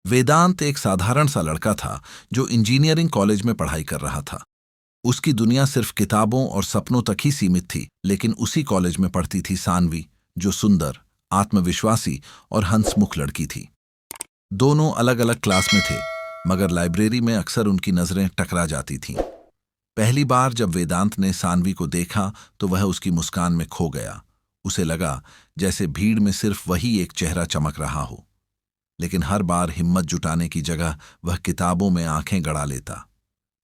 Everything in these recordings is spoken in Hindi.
वेदांत एक साधारण सा लड़का था जो इंजीनियरिंग कॉलेज में पढ़ाई कर रहा था। उसकी दुनिया सिर्फ किताबों और सपनों तक ही सीमित थी, लेकिन उसी कॉलेज में पढ़ती थी सानवी, जो सुंदर, आत्मविश्वासी और हंसमुख लड़की थी। दोनों अलग अलग क्लास में थे, मगर लाइब्रेरी में अक्सर उनकी नजरें टकरा जाती थीं। पहली बार जब वेदांत ने सानवी को देखा तो वह उसकी मुस्कान में खो गया। उसे लगा जैसे भीड़ में सिर्फ वही एक चेहरा चमक रहा हो। लेकिन हर बार हिम्मत जुटाने की जगह वह किताबों में आंखें गड़ा लेता।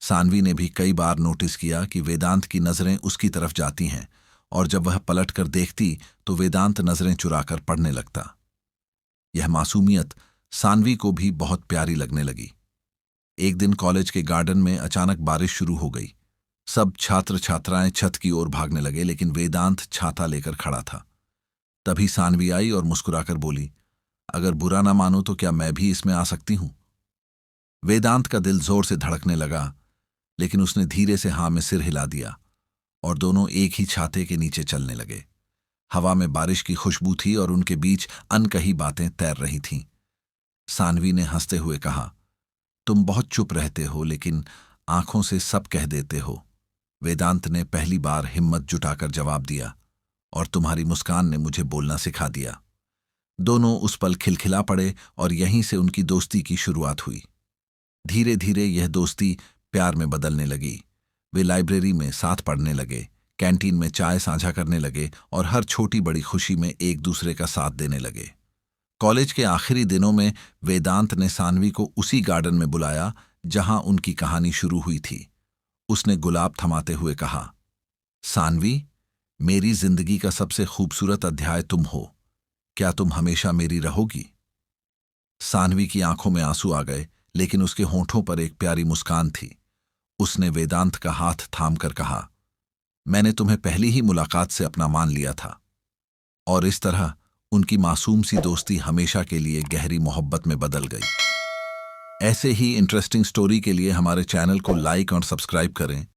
सानवी ने भी कई बार नोटिस किया कि वेदांत की नजरें उसकी तरफ जाती हैं, और जब वह पलट कर देखती तो वेदांत नजरें चुराकर पढ़ने लगता। यह मासूमियत सानवी को भी बहुत प्यारी लगने लगी। एक दिन कॉलेज के गार्डन में अचानक बारिश शुरू हो गई। सब छात्र छात्राएं छत की ओर भागने लगे, लेकिन वेदांत छाता लेकर खड़ा था। तभी सानवी आई और मुस्कुराकर बोली, अगर बुरा ना मानो तो क्या मैं भी इसमें आ सकती हूं? वेदांत का दिल जोर से धड़कने लगा, लेकिन उसने धीरे से हाँ में सिर हिला दिया और दोनों एक ही छाते के नीचे चलने लगे। हवा में बारिश की खुशबू थी और उनके बीच अनकही बातें तैर रही थीं। सानवी ने हंसते हुए कहा, तुम बहुत चुप रहते हो, लेकिन आंखों से सब कह देते हो। वेदांत ने पहली बार हिम्मत जुटाकर जवाब दिया, और तुम्हारी मुस्कान ने मुझे बोलना सिखा दिया। दोनों उस पल खिलखिला पड़े और यहीं से उनकी दोस्ती की शुरुआत हुई। धीरे धीरे यह दोस्ती प्यार में बदलने लगी। वे लाइब्रेरी में साथ पढ़ने लगे, कैंटीन में चाय साझा करने लगे और हर छोटी बड़ी खुशी में एक दूसरे का साथ देने लगे। कॉलेज के आखिरी दिनों में वेदांत ने सानवी को उसी गार्डन में बुलाया जहां उनकी कहानी शुरू हुई थी। उसने गुलाब थमाते हुए कहा, सानवी, मेरी जिंदगी का सबसे खूबसूरत अध्याय तुम हो। क्या तुम हमेशा मेरी रहोगी? सानवी की आंखों में आंसू आ गए, लेकिन उसके होंठों पर एक प्यारी मुस्कान थी। उसने वेदांत का हाथ थामकर कहा, मैंने तुम्हें पहली ही मुलाकात से अपना मान लिया था। और इस तरह उनकी मासूम सी दोस्ती हमेशा के लिए गहरी मोहब्बत में बदल गई। ऐसे ही इंटरेस्टिंग स्टोरी के लिए हमारे चैनल को लाइक और सब्सक्राइब करें।